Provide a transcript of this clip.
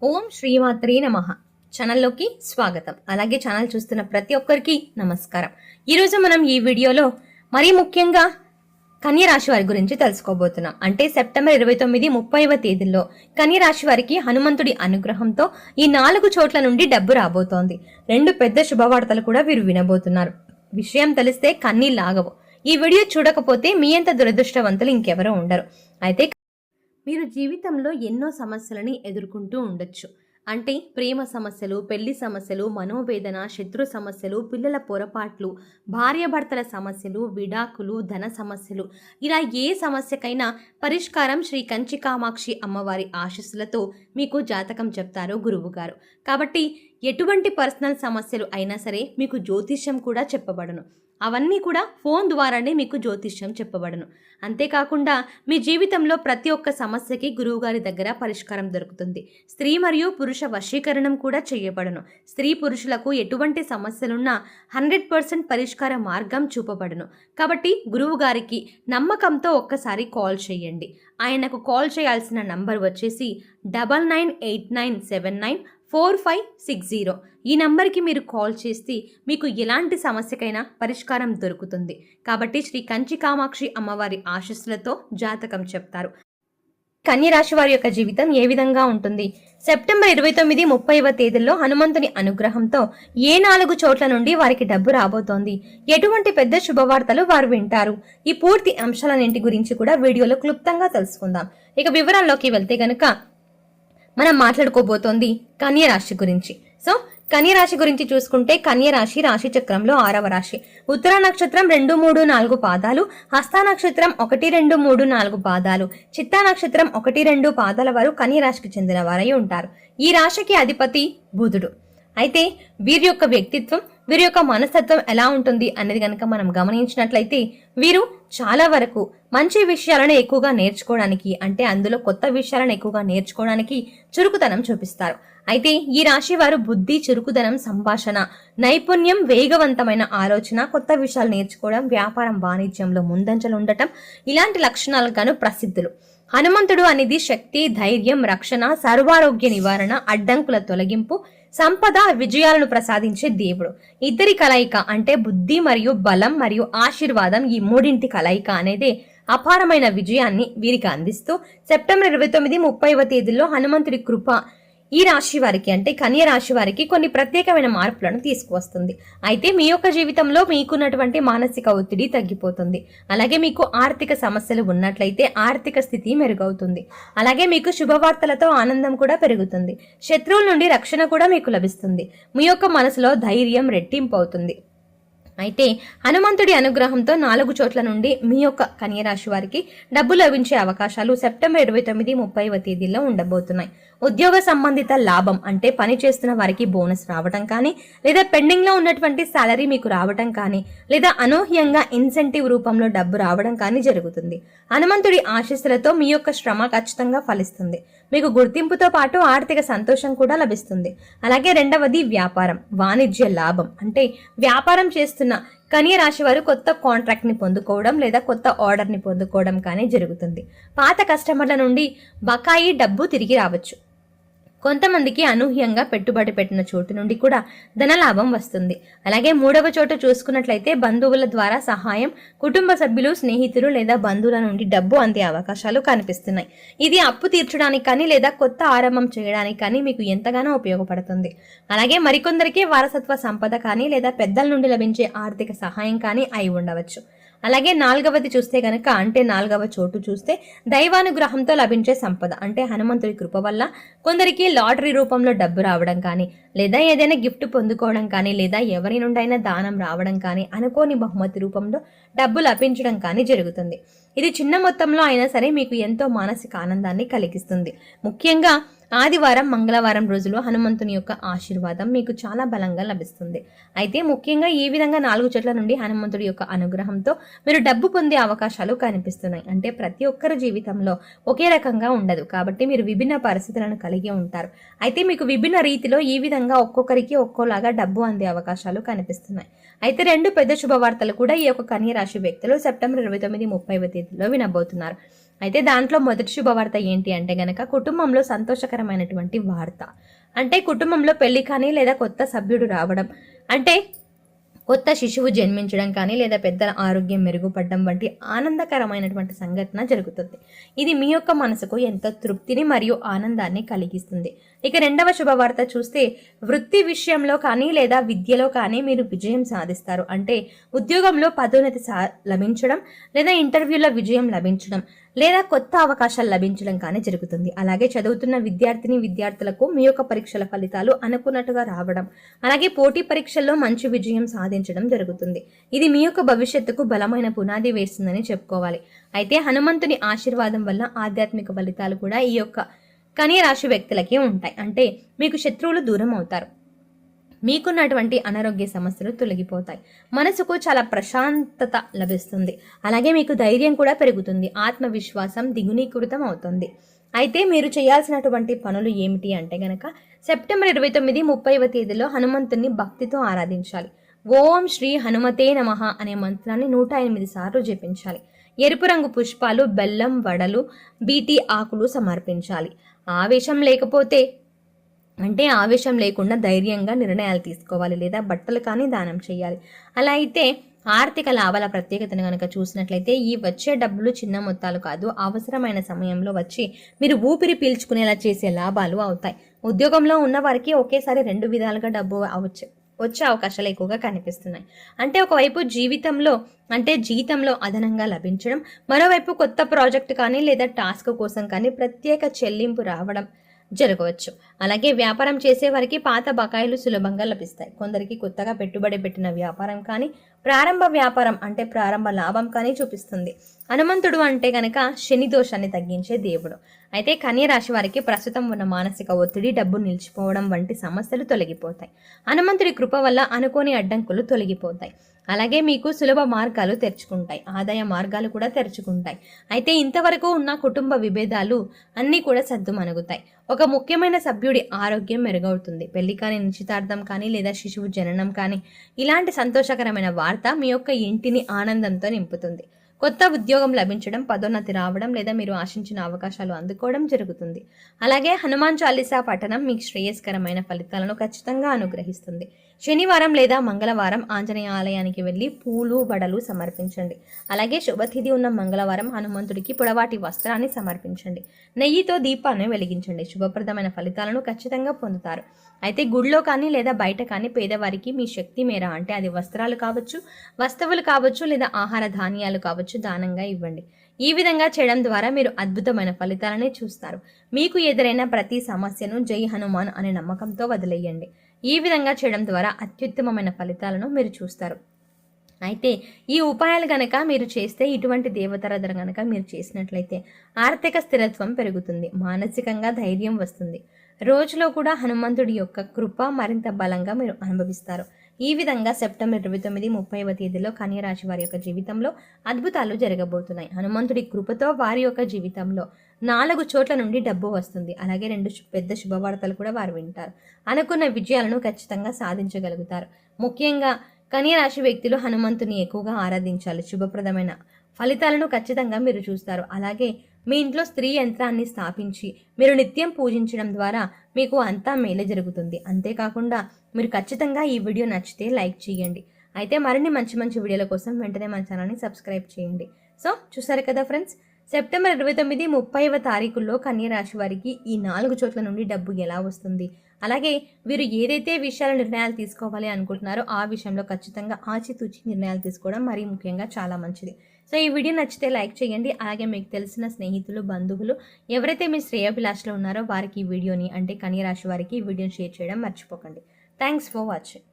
ఓం శ్రీమాత్రే నమః. ఛానల్లోకి స్వాగతం. అలాగే ఛానల్ చూస్తున్న ప్రతి ఒక్కరికి నమస్కారం. ఈరోజు మనం ఈ వీడియోలో మరీ ముఖ్యంగా కన్య రాశి వారి గురించి తెలుసుకోబోతున్నాం. అంటే సెప్టెంబర్ 29, 30వ తేదీల్లో కన్య రాశి వారికి హనుమంతుడి అనుగ్రహంతో ఈ 4 చోట్ల నుండి డబ్బు రాబోతోంది. 2 పెద్ద శుభవార్తలు కూడా వీరు వినబోతున్నారు. విషయం తెలిస్తే కన్నీళ్ళాగవు. ఈ వీడియో చూడకపోతే మీ అంత దురదృష్టవంతులు ఇంకెవరో ఉండరు. అయితే మీరు జీవితంలో ఎన్నో సమస్యలని ఎదుర్కొంటూ ఉండొచ్చు. అంటే ప్రేమ సమస్యలు, పెళ్లి సమస్యలు, మనోవేదన, శత్రు సమస్యలు, పిల్లల పొరపాట్లు, భార్యాభర్తల సమస్యలు, విడాకులు, ధన సమస్యలు, ఇలా ఏ సమస్యకైనా పరిష్కారం శ్రీ కంచి కామాక్షి అమ్మవారి ఆశీస్సులతో మీకు జాతకం చెప్తారు గురువుగారు. కాబట్టి ఎటువంటి పర్సనల్ సమస్యలు అయినా సరే మీకు జ్యోతిష్యం కూడా చెప్పబడను. అవన్నీ కూడా ఫోన్ ద్వారానే మీకు జ్యోతిష్యం చెప్పబడను. అంతేకాకుండా మీ జీవితంలో ప్రతి ఒక్క సమస్యకి గురువుగారి దగ్గర పరిష్కారం దొరుకుతుంది. స్త్రీ మరియు పురుష వశీకరణం కూడా చేయబడను. స్త్రీ పురుషులకు ఎటువంటి సమస్యలున్నా 100% పరిష్కార మార్గం చూపబడను. కాబట్టి గురువుగారికి నమ్మకంతో ఒక్కసారి కాల్ చేయండి. ఆయనకు కాల్ చేయాల్సిన నంబర్ వచ్చేసి 9989794560. ఈ నంబర్కి మీరు కాల్ చేస్తే మీకు ఎలాంటి సమస్యకైనా పరిష్కారం దొరుకుతుంది. కాబట్టి శ్రీ కంచి కామాక్షి అమ్మవారి ఆశీస్సులతో జాతకం చెప్తారు. కన్య రాశి వారి యొక్క జీవితం ఏ విధంగా ఉంటుంది? సెప్టెంబర్ 29, 30వ తేదీల్లో హనుమంతుని అనుగ్రహంతో ఏ 4 చోట్ల నుండి వారికి డబ్బు రాబోతోంది? ఎటువంటి పెద్ద శుభవార్తలు వారు వింటారు? ఈ పూర్తి అంశాలన్నింటి గురించి కూడా వీడియోలో క్లుప్తంగా తెలుసుకుందాం. ఇక వివరాల్లోకి వెళ్తే గనక మనం మాట్లాడుకోబోతోంది కన్య రాశి గురించి. సో కన్య రాశి గురించి చూసుకుంటే కన్య రాశి రాశి చక్రంలో 6వ రాశి. ఉత్తర నక్షత్రం 2, 3, 4 పాదాలు, హస్త నక్షత్రం 1, 2, 3, 4 పాదాలు, చిత్తా నక్షత్రం 1, 2 పాదాల వారు కన్య రాశికి చెందిన వారై ఉంటారు. ఈ రాశికి అధిపతి బుధుడు. అయితే వీరి యొక్క వ్యక్తిత్వం, వీరి యొక్క మనస్తత్వం ఎలా ఉంటుంది అనేది కనుక మనం గమనించినట్లయితే వీరు చాలా వరకు మంచి విషయాలను ఎక్కువగా నేర్చుకోవడానికి, అంటే అందులో కొత్త విషయాలను ఎక్కువగా నేర్చుకోవడానికి చురుకుతనం చూపిస్తారు. అయితే ఈ రాశి వారు బుద్ధి, చురుకుదనం, సంభాషణ నైపుణ్యం, వేగవంతమైన ఆలోచన, కొత్త విషయాలు నేర్చుకోవడం, వ్యాపారం, వాణిజ్యంలో ముందంజలు ఉండటం, ఇలాంటి లక్షణాలుగాను ప్రసిద్ధులు. హనుమంతుడు అనేది శక్తి, ధైర్యం, రక్షణ, సర్వారోగ్య నివారణ, అడ్డంకుల తొలగింపు, సంపద, విజయాలను ప్రసాదించే దేవుడు. ఇద్దరి కలయిక అంటే బుద్ధి మరియు బలం మరియు ఆశీర్వాదం, ఈ మూడింటి కలయిక అనేది అపారమైన విజయాన్ని వీరికి అందిస్తూ సెప్టెంబర్ 29, 30వ తేదీల్లో హనుమంతుడి కృప ఈ రాశి వారికి, అంటే కన్య రాశి వారికి కొన్ని ప్రత్యేకమైన మార్పులను తీసుకువస్తుంది. అయితే మీ యొక్క జీవితంలో మీకున్నటువంటి మానసిక ఒత్తిడి తగ్గిపోతుంది. అలాగే మీకు ఆర్థిక సమస్యలు ఉన్నట్లయితే ఆర్థిక స్థితి మెరుగవుతుంది. అలాగే మీకు శుభవార్తలతో ఆనందం కూడా పెరుగుతుంది. శత్రువుల నుండి రక్షణ కూడా మీకు లభిస్తుంది. మీ యొక్క మనసులో ధైర్యం రెట్టింపు అవుతుంది. అయితే హనుమంతుడి అనుగ్రహంతో 4 చోట్ల నుండి మీ యొక్క కన్య రాశి వారికి డబ్బు లభించే అవకాశాలు సెప్టెంబర్ 29, 30వ తేదీల్లో ఉండబోతున్నాయి. ఉద్యోగ సంబంధిత లాభం, అంటే పని చేస్తున్న వారికి బోనస్ రావటం కానీ, లేదా పెండింగ్ లో ఉన్నటువంటి సాలరీ మీకు రావటం కానీ, లేదా అనూహ్యంగా ఇన్సెంటివ్ రూపంలో డబ్బు రావడం కానీ జరుగుతుంది. హనుమంతుడి ఆశీస్సులతో మీ యొక్క శ్రమ ఖచ్చితంగా ఫలిస్తుంది. మీకు గుర్తింపుతో పాటు ఆర్థిక సంతోషం కూడా లభిస్తుంది. అలాగే రెండవది వ్యాపారం, వాణిజ్య లాభం, అంటే వ్యాపారం చేస్తున్న కన్య రాశి వారు కొత్త కాంట్రాక్ట్ ని పొందుకోవడం లేదా కొత్త ఆర్డర్ ని పొందుకోవడం కానీ జరుగుతుంది. పాత కస్టమర్ల నుండి బకాయి డబ్బు తిరిగి రావచ్చు. కొంతమందికి అనూహ్యంగా పెట్టుబడి పెట్టిన చోటు నుండి కూడా ధనలాభం వస్తుంది. అలాగే 3వ చోటు చూసుకున్నట్లయితే బంధువుల ద్వారా సహాయం, కుటుంబ సభ్యులు, స్నేహితులు లేదా బంధువుల నుండి డబ్బు అందే అవకాశాలు కనిపిస్తున్నాయి. ఇది అప్పు తీర్చడానికి కానీ లేదా కొత్త ఆరంభం చేయడానికి కానీ మీకు ఎంతగానో ఉపయోగపడుతుంది. అలాగే మరికొందరికి వారసత్వ సంపద కానీ లేదా పెద్దల నుండి లభించే ఆర్థిక సహాయం కానీ అయి ఉండవచ్చు. అలాగే 4వది చూస్తే గనక, అంటే 4వ చోటు చూస్తే దైవానుగ్రహంతో లభించే సంపద, అంటే హనుమంతుడి కృప వల్ల కొందరికి లాటరీ రూపంలో డబ్బు రావడం కానీ, లేదా ఏదైనా గిఫ్ట్ పొందుకోవడం కానీ, లేదా ఎవరి నుండైనా దానం రావడం కానీ, అనుకోని బహుమతి రూపంలో డబ్బు లభించడం కానీ జరుగుతుంది. ఇది చిన్న మొత్తంలో అయినా సరే మీకు ఎంతో మానసిక ఆనందాన్ని కలిగిస్తుంది. ముఖ్యంగా ఆదివారం, మంగళవారం రోజులు హనుమంతుని యొక్క ఆశీర్వాదం మీకు చాలా బలంగా లభిస్తుంది. అయితే ముఖ్యంగా ఈ విధంగా 4 చోట్ల నుండి హనుమంతుడి యొక్క అనుగ్రహంతో మీరు డబ్బు పొందే అవకాశాలు కనిపిస్తున్నాయి. అంటే ప్రతి ఒక్కరి జీవితంలో ఒకే రకంగా ఉండదు, కాబట్టి మీరు విభిన్న పరిస్థితులను కలిగి ఉంటారు. అయితే మీకు విభిన్న రీతిలో ఈ విధంగా ఒక్కొక్కరికి ఒక్కోలాగా డబ్బు అందే అవకాశాలు కనిపిస్తున్నాయి. అయితే 2 పెద్ద శుభవార్తలు కూడా ఈ యొక్క కన్య రాశి వ్యక్తులు సెప్టెంబర్ 29, 30వ తేదీలో వినబోతున్నారు. అయితే దాంట్లో మొదటి శుభవార్త ఏంటి అంటే గనక కుటుంబంలో సంతోషకరమైనటువంటి వార్త. అంటే కుటుంబంలో పెళ్లి కానీ లేదా కొత్త సభ్యుడు రావడం, అంటే కొత్త శిశువు జన్మించడం కానీ లేదా పెద్దల ఆరోగ్యం మెరుగుపడడం వంటి ఆనందకరమైనటువంటి సంఘటన జరుగుతుంది. ఇది మీ యొక్క మనసుకు ఎంతో తృప్తిని మరియు ఆనందాన్ని కలిగిస్తుంది. ఇక రెండవ శుభవార్త చూస్తే వృత్తి విషయంలో కానీ లేదా విద్యలో కానీ మీరు విజయం సాధిస్తారు. అంటే ఉద్యోగంలో పదోన్నతి లభించడం లేదా ఇంటర్వ్యూలో విజయం లభించడం లేదా కొత్త అవకాశాలు లభించడం కానీ జరుగుతుంది. అలాగే చదువుతున్న విద్యార్థులకు మీ యొక్క పరీక్షల ఫలితాలు అనుకున్నట్టుగా రావడం, అలాగే పోటీ పరీక్షల్లో మంచి విజయం సాధించడం జరుగుతుంది. ఇది మీ యొక్క భవిష్యత్తుకు బలమైన పునాది వేస్తుందని చెప్పుకోవాలి. అయితే హనుమంతుని ఆశీర్వాదం వల్ల ఆధ్యాత్మిక ఫలితాలు కూడా ఈ యొక్క కన్య రాశి వ్యక్తులకే ఉంటాయి. అంటే మీకు శత్రువులు దూరం అవుతారు, మీకున్నటువంటి అనారోగ్య సమస్యలు తొలగిపోతాయి, మనసుకు చాలా ప్రశాంతత లభిస్తుంది, అలాగే మీకు ధైర్యం కూడా పెరుగుతుంది, ఆత్మవిశ్వాసం దిగునీకృతం అవుతుంది. అయితే మీరు చేయాల్సినటువంటి పనులు ఏమిటి అంటే గనక సెప్టెంబర్ 29, 30వ తేదీలో హనుమంతుని భక్తితో ఆరాధించాలి. ఓం శ్రీ హనుమతే నమః అనే మంత్రాన్ని 108 సార్లు జపించాలి. ఎరుపు రంగు పుష్పాలు, బెల్లం, వడలు, బీటీ ఆకులు సమర్పించాలి. ఆవేశం లేకుండా ధైర్యంగా నిర్ణయాలు తీసుకోవాలి లేదా బట్టలు కానీ దానం చేయాలి. అలా అయితే ఆర్థిక లాభాల ప్రత్యేకతను కనుక చూసినట్లయితే ఈ వచ్చే డబ్బులు చిన్న మొత్తాలు కాదు, అవసరమైన సమయంలో వచ్చి మీరు ఊపిరి పీల్చుకునేలా చేసే లాభాలు అవుతాయి. ఉద్యోగంలో ఉన్న వారికి ఒకేసారి 2 విధాలుగా డబ్బు వచ్చే అవకాశాలు ఎక్కువగా కనిపిస్తున్నాయి. అంటే ఒకవైపు జీతంలో అదనంగా లభించడం, మరోవైపు కొత్త ప్రాజెక్టు కానీ లేదా టాస్క్ కోసం కానీ ప్రత్యేక చెల్లింపు రావడం జరగవచ్చు. అలాగే వ్యాపారం చేసే వారికి పాత బకాయిలు సులభంగా లభిస్తాయి. కొందరికి కొత్తగా పెట్టుబడి పెట్టిన వ్యాపారం కానీ ప్రారంభ వ్యాపారం అంటే ప్రారంభ లాభం కానీ చూపిస్తుంది. హనుమంతుడు అంటే గనక శని దోషాన్ని తగ్గించే దేవుడు. అయితే కన్య రాశి వారికి ప్రస్తుతం ఉన్న మానసిక ఒత్తిడి, డబ్బు నిలిచిపోవడం వంటి సమస్యలు తొలగిపోతాయి. హనుమంతుడి కృప వల్ల అనుకోని అడ్డంకులు తొలగిపోతాయి. అలాగే మీకు సులభ మార్గాలు తెరుచుకుంటాయి, ఆదాయ మార్గాలు కూడా తెరుచుకుంటాయి. అయితే ఇంతవరకు ఉన్న కుటుంబ విభేదాలు అన్నీ కూడా సద్దుమణుగుతాయి. ఒక ముఖ్యమైన సభ్యుడి ఆరోగ్యం మెరుగవుతుంది. పెళ్లి కానీ, నిశ్చితార్థం కానీ లేదా శిశువు జననం కానీ ఇలాంటి సంతోషకరమైన వార్త మీ యొక్క ఇంటిని ఆనందంతో నింపుతుంది. కొత్త ఉద్యోగం లభించడం, పదోన్నతి రావడం లేదా మీరు ఆశించిన అవకాశాలు అందుకోవడం జరుగుతుంది. అలాగే హనుమాన్ చాలీసా పఠనం మీకు శ్రేయస్కరమైన ఫలితాలను ఖచ్చితంగా అనుగ్రహిస్తుంది. శనివారం లేదా మంగళవారం ఆంజనేయ ఆలయానికి వెళ్ళి పూలు, వడలు సమర్పించండి. అలాగే శుభతిథి ఉన్న మంగళవారం హనుమంతుడికి పొడవాటి వస్త్రాన్ని సమర్పించండి. నెయ్యితో దీపాన్ని వెలిగించండి. శుభప్రదమైన ఫలితాలను ఖచ్చితంగా పొందుతారు. అయితే గుడిలో కానీ లేదా బయట కానీ పేదవారికి మీ శక్తి మేర, అంటే అది వస్త్రాలు కావచ్చు, వస్తువులు కావచ్చు లేదా ఆహార ధాన్యాలు కావచ్చు, దానంగా ఇవ్వండి. ఈ విధంగా చేయడం ద్వారా మీరు అద్భుతమైన ఫలితాలనే చూస్తారు. మీకు ఎదురైన ప్రతి సమస్యను జై హనుమాన్ అనే నమ్మకంతో వదిలేయండి. ఈ విధంగా చేయడం ద్వారా అత్యుత్తమమైన ఫలితాలను మీరు చూస్తారు. అయితే ఈ ఉపాయాలు గనక మీరు చేస్తే, ఇటువంటి దేవతారాధన గనక మీరు చేసినట్లయితే ఆర్థిక స్థిరత్వం పెరుగుతుంది, మానసికంగా ధైర్యం వస్తుంది. రోజులో కూడా హనుమంతుడి యొక్క కృప మరింత బలంగా మీరు అనుభవిస్తారు. ఈ విధంగా సెప్టెంబర్ 29, 30వ తేదీలో కన్య రాశి వారి యొక్క జీవితంలో అద్భుతాలు జరగబోతున్నాయి. హనుమంతుడి కృపతో వారి యొక్క జీవితంలో 4 చోట్ల నుండి డబ్బు వస్తుంది. అలాగే 2 పెద్ద శుభవార్తలు కూడా వారు వింటారు. అనుకున్న విజయాలను ఖచ్చితంగా సాధించగలుగుతారు. ముఖ్యంగా కన్య రాశి వ్యక్తులు హనుమంతుని ఎక్కువగా ఆరాధించాలి. శుభప్రదమైన ఫలితాలను ఖచ్చితంగా మీరు చూస్తారు. అలాగే మీ ఇంట్లో స్త్రీ యంత్రాన్ని స్థాపించి మీరు నిత్యం పూజించడం ద్వారా మీకు అంతా మేలే జరుగుతుంది. అంతేకాకుండా మీరు ఖచ్చితంగా ఈ వీడియో నచ్చితే లైక్ చేయండి. అయితే మరిన్ని మంచి మంచి వీడియోల కోసం వెంటనే మన ఛానల్ని సబ్స్క్రైబ్ చేయండి. సో చూసారు కదా ఫ్రెండ్స్, సెప్టెంబర్ 29, 30వ తారీఖుల్లో కన్య రాశి వారికి ఈ 4 చోట్ల నుండి డబ్బు ఎలా వస్తుంది, అలాగే వీరు ఏదైతే విషయాల నిర్ణయాలు తీసుకోవాలి అనుకుంటున్నారో ఆ విషయంలో ఖచ్చితంగా ఆచితూచి నిర్ణయాలు తీసుకోవడం మరీ ముఖ్యంగా చాలా మంచిది. సో ఈ వీడియో నచ్చితే లైక్ చేయండి. అలాగే మీకు తెలిసిన స్నేహితులు, బంధువులు ఎవరైతే మీ శ్రేయోభిలాషలో ఉన్నారో వారికి ఈ వీడియోని, అంటే కన్య రాశి వారికి ఈ వీడియోని షేర్ చేయడం మర్చిపోకండి. Thanks for watching.